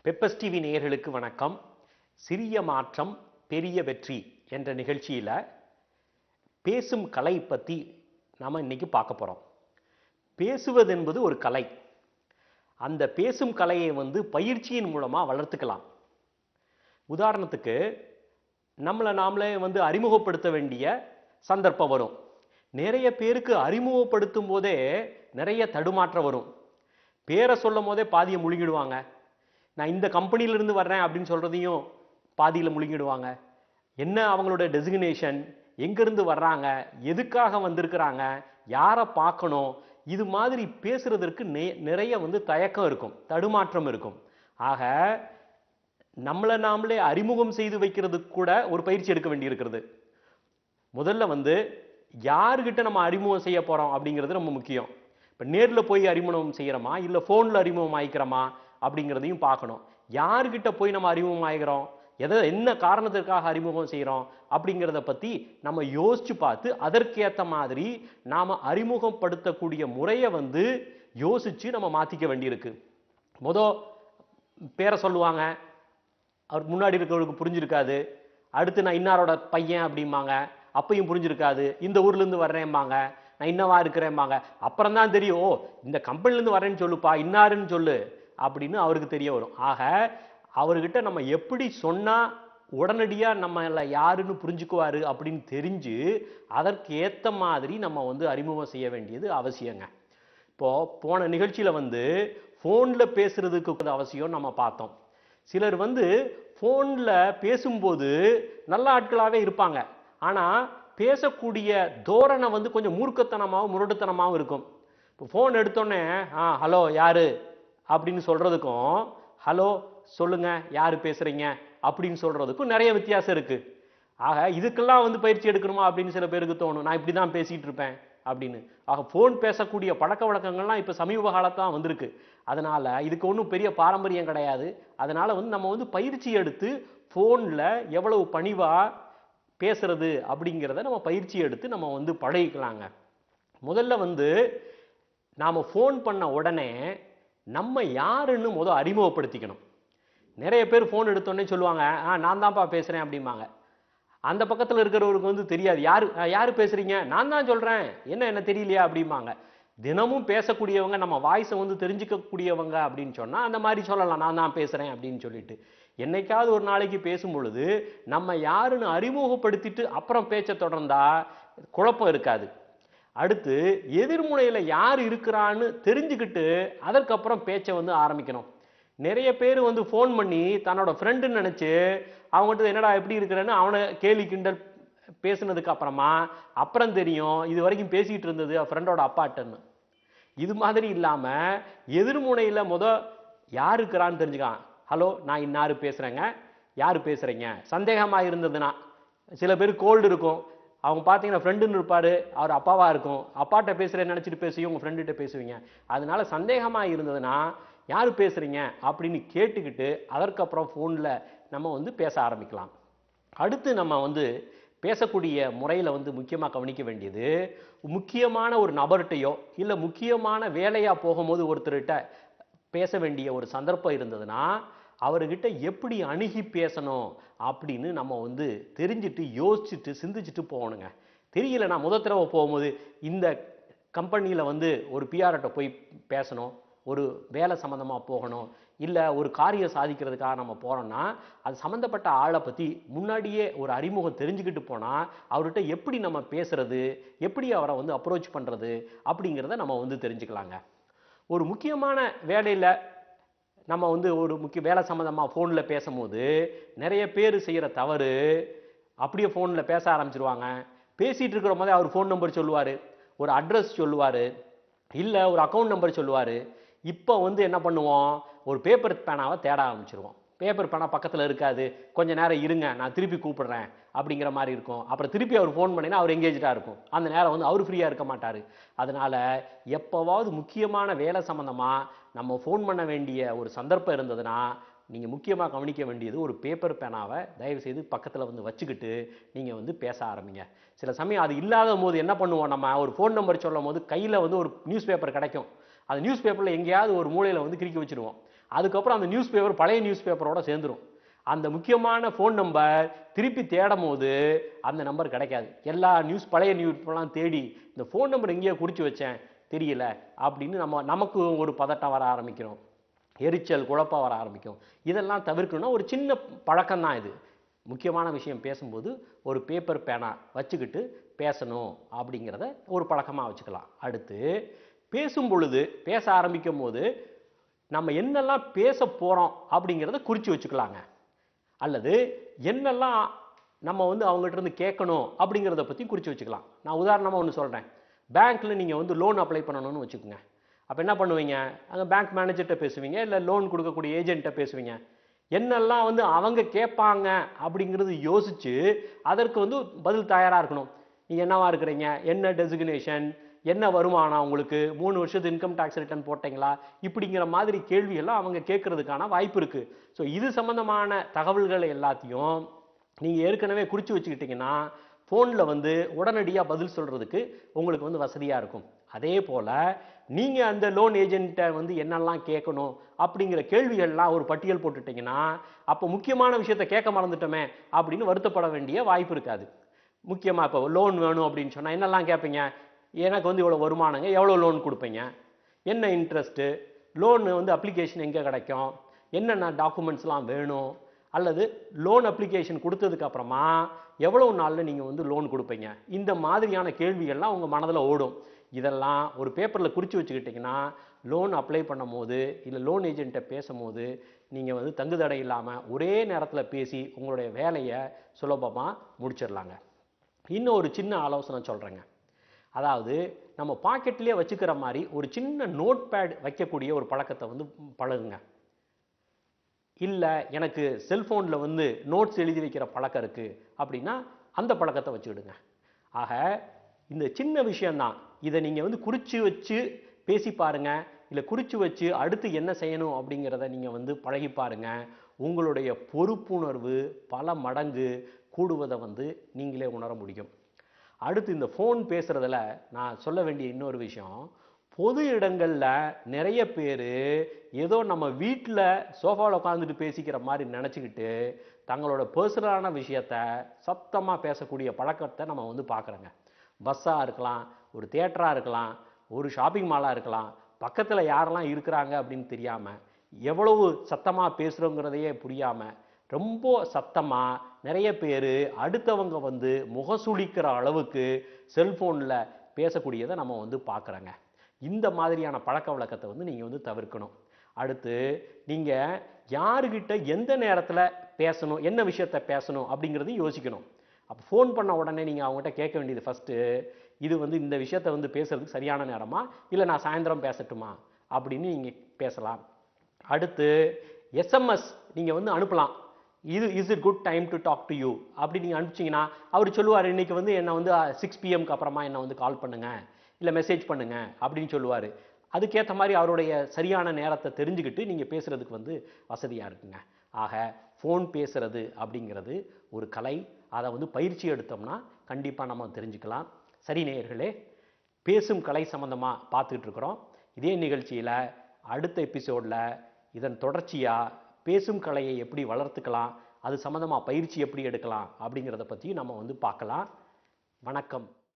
Peppers TV நேயர்களுக்கு வணக்கம். சிறிய மாற்றம் பெரிய வெற்றி என்ற நிகழ்ச்சியில் பேசும் கலை பற்றி நாம் இன்னைக்கு பார்க்க போகிறோம். பேசுவது என்பது ஒரு கலை. அந்த பேசும் கலையை பயிற்சியின் மூலமாக வளர்த்துக்கலாம். உதாரணத்துக்கு நாமளே அறிமுகப்படுத்த வேண்டிய சந்தர்ப்பம் வரும். நிறைய பேருக்கு அறிமுகப்படுத்தும் போதே நிறைய தடுமாற்றம் வரும். பேரை சொல்லும் போதே பாதியை முழுங்கிடுவாங்க. நான் இந்த கம்பெனியிலிருந்து வர்றேன் அப்படின்னு சொல்கிறதையும் பாதியில் முழுங்கிடுவாங்க. என்ன அவங்களோட டெசிக்னேஷன், எங்கேருந்து வர்றாங்க, எதுக்காக வந்திருக்கிறாங்க, யாரை பார்க்கணும், இது மாதிரி பேசுறதற்கு நிறைய தயக்கம் இருக்கும், தடுமாற்றம் இருக்கும். ஆக நாமளே அறிமுகம் செய்து வைக்கிறதுக்கு கூட ஒரு பயிற்சி எடுக்க வேண்டியிருக்கிறது. முதல்ல யாருக்கிட்ட நம்ம அறிமுகம் செய்ய போகிறோம் அப்படிங்கிறது ரொம்ப முக்கியம். இப்போ நேரில் போய் அறிமுகம் செய்கிறோமா இல்லை ஃபோனில் அறிமுகம் ஆகிக்கிறோமா அப்படிங்கிறதையும் பார்க்கணும். யாருக்கிட்ட போய் நம்ம அறிமுகம் ஆகிறோம், என்ன காரணத்திற்காக அறிமுகம் செய்கிறோம் அப்படிங்கிறத பற்றி நம்ம யோசிச்சு பார்த்து அதற்கேற்ற மாதிரி நாம் அறிமுகப்படுத்தக்கூடிய முறையை யோசித்து நம்ம மாற்றிக்க வேண்டியிருக்கு. பேரை சொல்லுவாங்க, அவர் முன்னாடி இருக்கிறவருக்கு புரிஞ்சிருக்காது. அடுத்து நான் இன்னாரோட பையன் அப்படிம்பாங்க, அப்பையும் புரிஞ்சிருக்காது. இந்த ஊர்லேருந்து வர்றேன்பாங்க, நான் இன்னவா இருக்கிறேன்பாங்க. அப்புறம் தான் தெரியும், ஓ இந்த கம்பெனிலேருந்து வரேன்னு சொல்லுப்பா, இன்னாருன்னு சொல்லு அப்படின்னு அவருக்கு தெரிய வரும். ஆக அவர்கிட்ட நம்ம எப்படி சொன்னால் உடனடியாக நம்மள யாருன்னு புரிஞ்சுக்குவாரு அப்படின்னு தெரிஞ்சு அதற்கு ஏற்ற மாதிரி நம்ம அறிமுகம் செய்ய வேண்டியது அவசியங்க. இப்போது போன நிகழ்ச்சியில் ஃபோனில் பேசுறதுக்கு அவசியம் நம்ம பார்த்தோம். சிலர் ஃபோனில் பேசும்போது நல்ல ஆட்களாகவே இருப்பாங்க. ஆனால் பேசக்கூடிய தோரணை கொஞ்சம் மூர்க்கத்தனமாகவும் முரட்டுத்தனமாகவும் இருக்கும். இப்போ ஃபோன் எடுத்தோடனே ஹலோ யாரு அப்படின்னு சொல்கிறதுக்கும் ஹலோ சொல்லுங்க யார் பேசுகிறீங்க அப்படின்னு சொல்கிறதுக்கும் நிறைய வித்தியாசம் இருக்குது. ஆக இதுக்கெல்லாம் பயிற்சி எடுக்கணுமா அப்படின்னு சில பேருக்கு தோணும். நான் இப்படி தான் பேசிகிட்டு இருப்பேன் அப்படின்னு. ஆக ஃபோன் பேசக்கூடிய பழக்க வழக்கங்கள்லாம் இப்போ சமீப காலத்தான் வந்திருக்கு. அதனால் இதுக்கு ஒன்றும் பெரிய பாரம்பரியம் கிடையாது. அதனால் நம்ம பயிற்சி எடுத்து ஃபோனில் எவ்வளவு பணிவாக பேசுறது அப்படிங்கிறத நம்ம பயிற்சி எடுத்து நம்ம பழகிக்கலாங்க. முதல்ல நாம் ஃபோன் பண்ண உடனே நம்ம யாருன்னு அறிமுகப்படுத்திக்கணும். நிறைய பேர் ஃபோன் எடுத்தோடனே சொல்லுவாங்க, நான் தான்ப்பா பேசுகிறேன் அப்படிம்பாங்க. அந்த பக்கத்தில் இருக்கிறவருக்கு தெரியாது, யார் பேசுகிறீங்க, நான் தான் சொல்கிறேன், என்ன தெரியலையா அப்படிம்பாங்க. தினமும் பேசக்கூடியவங்க, நம்ம வாய்ஸை தெரிஞ்சுக்கக்கூடியவங்க அப்படின்னு சொன்னால் அந்த மாதிரி சொல்லலாம், நான் தான் பேசுகிறேன் அப்படின்னு சொல்லிட்டு. என்னைக்காவது ஒரு நாளைக்கு பேசும் பொழுது நம்ம யாருன்னு அறிமுகப்படுத்திட்டு அப்புறம் பேச்சை தொடர்ந்தா குழப்பம் இருக்காது. அடுத்து எதிர்முனையில் யார் இருக்கிறான்னு தெரிஞ்சுக்கிட்டு அதற்கப்புறம் பேச்சை ஆரம்பிக்கணும். நிறைய பேர் ஃபோன் பண்ணி தன்னோட ஃப்ரெண்டுன்னு நினச்சி அவங்ககிட்ட என்னடா எப்படி இருக்கிறேன்னு அவனை கேலி கிண்டல் பேசுனதுக்கு அப்புறம் தெரியும் இது வரைக்கும் பேசிகிட்டு இருந்தது ஃப்ரெண்டோட அப்பாட்டன்னு. இது மாதிரி இல்லாமல் எதிர்முனையில் யார் இருக்கிறான்னு தெரிஞ்சுக்கான். ஹலோ நான் இன்னாரு பேசுகிறேங்க, யார் பேசுகிறீங்க, சந்தேகமாக இருந்ததுன்னா. சில பேர் கோல்டு இருக்கும், அவங்க பார்த்தீங்கன்னா ஃப்ரெண்டுன்னு இருப்பார், அவர் அப்பாவாக இருக்கும், அப்பாட்ட பேசுகிறேன்னு நினச்சிட்டு பேசுவீங்க, உங்கள் ஃப்ரெண்டுகிட்ட பேசுவீங்க. அதனால சந்தேகமாக இருந்ததுன்னா யார் பேசுகிறீங்க அப்படின்னு கேட்டுக்கிட்டு அதற்கப்புறம் ஃபோனில் நம்ம பேச ஆரம்பிக்கலாம். அடுத்து நம்ம பேசக்கூடிய முறையில் முக்கியமாக கவனிக்க வேண்டியது, முக்கியமான ஒரு நபர்கிட்டையோ இல்லை முக்கியமான வேலையாக போகும்போது ஒருத்தர்கிட்ட பேச வேண்டிய ஒரு சந்தர்ப்பம் இருந்ததுன்னா அவர்கிட்ட எப்படி அணுகி பேசணும் அப்படின்னு நம்ம தெரிஞ்சுட்டு யோசிச்சுட்டு சிந்திச்சுட்டு போகணுங்க. தெரியலனா முதல் தடவை போகும்போது இந்த கம்பெனியில் ஒரு பிஆர்கிட்ட போய் பேசணும், ஒரு வேலை சம்மந்தமாக போகணும், இல்லை ஒரு காரியம் சாதிக்கிறதுக்காக நம்ம போகிறோம்னா அது சம்மந்தப்பட்ட ஆளை பற்றி முன்னாடியே ஒரு அறிமுகம் தெரிஞ்சுக்கிட்டு போனால் அவர்கிட்ட எப்படி நம்ம பேசுறது, எப்படி அவரை அப்ரோச் பண்ணுறது அப்படிங்கிறத நம்ம தெரிஞ்சுக்கலாங்க. ஒரு முக்கியமான வேலையில் நம்ம ஒரு வேலை சம்மந்தமாக ஃபோனில் பேசும்போது நிறைய பேர் செய்கிற தவறு, அப்படியே ஃபோனில் பேச ஆரம்பிச்சிருவாங்க. பேசிகிட்டு இருக்கிற போதே அவர் ஃபோன் நம்பர் சொல்லுவார், ஒரு அட்ரஸ் சொல்லுவார், இல்லை ஒரு அக்கௌண்ட் நம்பர் சொல்லுவார். இப்போ என்ன பண்ணுவோம், ஒரு பேப்பர் பேனாவை தேட ஆரம்பிச்சிருவோம். பேப்பர் பேனா பக்கத்தில் இருக்காது, கொஞ்சம் நேரம் இருங்க நான் திருப்பி கூப்பிடுறேன் அப்படிங்கிற மாதிரி இருக்கும். அப்புறம் திருப்பி அவர் ஃபோன் பண்ணினா அவர் எங்கேஜாக இருக்கும், அந்த நேரம் அவர் ஃப்ரீயாக இருக்க மாட்டார். அதனால் எப்போவாவது முக்கியமான வேலை சம்மந்தமாக நம்ம ஃபோன் பண்ண வேண்டிய ஒரு சந்தர்ப்பம் இருந்ததுன்னா நீங்கள் முக்கியமாக கவனிக்க வேண்டியது ஒரு பேப்பர் பேனாவை தயவுசெய்து பக்கத்தில் வச்சுக்கிட்டு நீங்கள் பேச ஆரம்பிங்க. சில சமயம் அது இல்லாத போது என்ன பண்ணுவோம், நம்ம ஒரு ஃபோன் நம்பர் சொல்லும் போது கையில் ஒரு நியூஸ் பேப்பர் கிடைக்கும். அந்த நியூஸ் பேப்பரில் எங்கேயாவது ஒரு மூலையில் கிறுக்கி வச்சுருவோம். அதுக்கப்புறம் அந்த நியூஸ் பேப்பர் பழைய நியூஸ் பேப்பரோட சேர்ந்துடும். அந்த முக்கியமான ஃபோன் நம்பர் திருப்பி தேடும் போது அந்த நம்பர் கிடைக்காது. எல்லா பழைய நியூஸ்லாம் தேடி இந்த ஃபோன் நம்பர் எங்கேயோ குறித்து வச்சேன் தெரியல அப்படின்னு நமக்கு ஒரு பதட்டம் வர ஆரம்பிக்கிறோம், எரிச்சல் குழப்பம் வர ஆரம்பிக்கும். இதெல்லாம் தவிர்க்கணும்னா ஒரு சின்ன பழக்கம் தான் இது. முக்கியமான விஷயம் பேசும்போது ஒரு பேப்பர் பேனா வச்சுக்கிட்டு பேசணும் அப்படிங்கிறத ஒரு பழக்கமாக வச்சுக்கலாம். அடுத்து பேசும் பொழுது பேச ஆரம்பிக்கும் போது நம்ம என்னெல்லாம் பேச போகிறோம் அப்படிங்கிறத குறித்து வச்சுக்கலாங்க. அல்லது என்னெல்லாம் நம்ம அவங்ககிட்ட இருந்து கேட்கணும் அப்படிங்கிறத பற்றி குறித்து வச்சுக்கலாம். நான் உதாரணமாக ஒன்று சொல்கிறேன். பேங்க்கில் நீங்கள் லோன் அப்ளை பண்ணணும்னு வச்சுக்கோங்க. அப்போ என்ன பண்ணுவீங்க, அங்கே பேங்க் மேனேஜர்கிட்ட பேசுவீங்க, இல்லை லோன் கொடுக்கக்கூடிய ஏஜென்ட்டை பேசுவீங்க. என்னெல்லாம் அவங்க கேட்பாங்க அப்படிங்கிறது யோசித்து அதற்கு பதில் தயாராக இருக்கணும். நீங்கள் என்னவா இருக்கிறீங்க, என்ன டெசிக்னேஷன், என்ன வருமானம், உங்களுக்கு 3 வருஷத்து இன்கம் டேக்ஸ் ரிட்டர்ன் போட்டீங்களா, இப்படிங்கிற மாதிரி கேள்விகள்லாம் அவங்க கேட்கறதுக்கான வாய்ப்பு இருக்குது. ஸோ இது சம்மந்தமான தகவல்களை எல்லாத்தையும் நீங்கள் ஏற்கனவே குறித்து வச்சுக்கிட்டிங்கன்னா ஃபோனில் உடனடியாக பதில் சொல்கிறதுக்கு உங்களுக்கு வசதியாக இருக்கும். அதே போல் நீங்கள் அந்த லோன் ஏஜென்ட்டை என்னெல்லாம் கேட்கணும் அப்படிங்கிற கேள்விகள்லாம் ஒரு பட்டியல் போட்டுட்டிங்கன்னா அப்போ முக்கியமான விஷயத்தை கேட்க மறந்துட்டோமே அப்படின்னு வருத்தப்பட வேண்டிய வாய்ப்பு இருக்காது. முக்கியமாக இப்போ லோன் வேணும் அப்படின்னு சொன்னால் என்னெல்லாம் கேட்பீங்க, எனக்கு இவ்வளோ வருமானங்க, எவ்வளோ லோன் கொடுப்பீங்க, என்ன இன்ட்ரெஸ்ட்டு, லோன் அப்ளிகேஷன் எங்கே கிடைக்கும், என்னென்ன டாக்குமெண்ட்ஸ்லாம் வேணும், அல்லது லோன் அப்ளிகேஷன் கொடுத்ததுக்கு அப்புறமா எவ்வளவு நாளில் நீங்கள் லோன் கொடுப்பீங்க, இந்த மாதிரியான கேள்விகள்லாம் உங்கள் மனதில் ஓடும். இதெல்லாம் ஒரு பேப்பரில் குறித்து வச்சுக்கிட்டிங்கன்னா லோன் அப்ளை பண்ணும் போது இல்லை லோன் ஏஜென்ட்டை பேசும்போது நீங்கள் தங்குதடை இல்லாமல் ஒரே நேரத்தில் பேசி உங்களுடைய வேலையை சுலபமாக முடிச்சிடலாங்க. இன்னும் ஒரு சின்ன ஆலோசனை சொல்கிறேங்க. அதாவது நம்ம பாக்கெட்லேயே வச்சுக்கிற மாதிரி ஒரு சின்ன நோட் பேட் வைக்கக்கூடிய ஒரு பழக்கத்தை பழகுங்க. இல்லை எனக்கு செல்ஃபோனில் நோட்ஸ் எழுதி வைக்கிற பழக்கம் இருக்குது அப்படின்னா அந்த பழக்கத்தை வச்சுக்கிடுங்க. ஆக இந்த சின்ன விஷயந்தான். இதை நீங்கள் குறித்து வச்சு பேசி பாருங்கள், இல்லை குறித்து வச்சு அடுத்து என்ன செய்யணும் அப்படிங்கிறத நீங்கள் பழகி பாருங்கள். உங்களுடைய பொறுப்புணர்வு பல மடங்கு கூடுவதை நீங்களே உணர முடியும். அடுத்து இந்த ஃபோன் பேசுகிறதுல நான் சொல்ல வேண்டிய இன்னொரு விஷயம், பொது இடங்களில் நிறைய பேர் ஏதோ நம்ம வீட்டில் சோஃபாவில் உட்காந்துட்டு பேசிக்கிற மாதிரி நினச்சிக்கிட்டு தங்களோட பர்சனலான விஷயத்த சத்தமாக பேசக்கூடிய பழக்கத்தை நம்ம பார்க்குறோங்க. பஸ்ஸாக இருக்கலாம், ஒரு தியேட்டராக இருக்கலாம், ஒரு ஷாப்பிங் மாலாக இருக்கலாம், பக்கத்தில் யாரெல்லாம் இருக்கிறாங்க அப்படின்னு தெரியாமல் எவ்வளவு சத்தமாக பேசுகிறோங்கிறதையே புரியாமல் ரொம்ப சத்தமாக நிறைய பேர் அடுத்தவங்க முகசுளிக்கிற அளவுக்கு செல்ஃபோனில் பேசக்கூடியதை நம்ம பார்க்குறோங்க. இந்த மாதிரியான பழக்க வழக்கத்தை நீங்கள் தவிர்க்கணும். அடுத்து நீங்கள் யாருக்கிட்ட எந்த நேரத்தில் பேசணும், என்ன விஷயத்த பேசணும் அப்படிங்கிறதையும் யோசிக்கணும். அப்போ ஃபோன் பண்ண உடனே நீங்கள் அவங்ககிட்ட கேட்க வேண்டியது ஃபஸ்ட்டு, இது இந்த விஷயத்தை பேசுறதுக்கு சரியான நேரமா, இல்லை நான் சாயந்தரம் பேசட்டுமா அப்படின்னு நீங்கள் பேசலாம். அடுத்து எஸ்எம்எஸ் நீங்கள் அனுப்பலாம். Is it good time to talk to you அப்படி நீங்கள் அனுப்பிச்சிங்கன்னா அவர் சொல்லுவார், இன்றைக்கி என்னை 6 PM அப்புறமா என்னை கால் பண்ணுங்கள் இல்லை மெசேஜ் பண்ணுங்கள் அப்படின்னு சொல்லுவார். அதுக்கேற்ற மாதிரி அவருடைய சரியான நேரத்தை தெரிஞ்சுக்கிட்டு நீங்கள் பேசுகிறதுக்கு வசதியாக இருக்குங்க. ஆக ஃபோன் பேசுகிறது அப்படிங்கிறது ஒரு கலை. அதை பயிற்சி எடுத்தோம்னா கண்டிப்பாக நம்ம தெரிஞ்சுக்கலாம். சரி நேயர்களே, பேசும் கலை சம்மந்தமாக பார்த்துக்கிட்டு இருக்கிறோம். இதே நிகழ்ச்சியில் அடுத்த எபிசோடில் இதன் தொடர்ச்சியாக பேசும் கலையை எப்படி வளர்த்துக்கலாம், அது சம்மந்தமாக பயிற்சி எப்படி எடுக்கலாம் அப்படிங்கிறத பற்றி நம்ம பார்க்கலாம். வணக்கம்.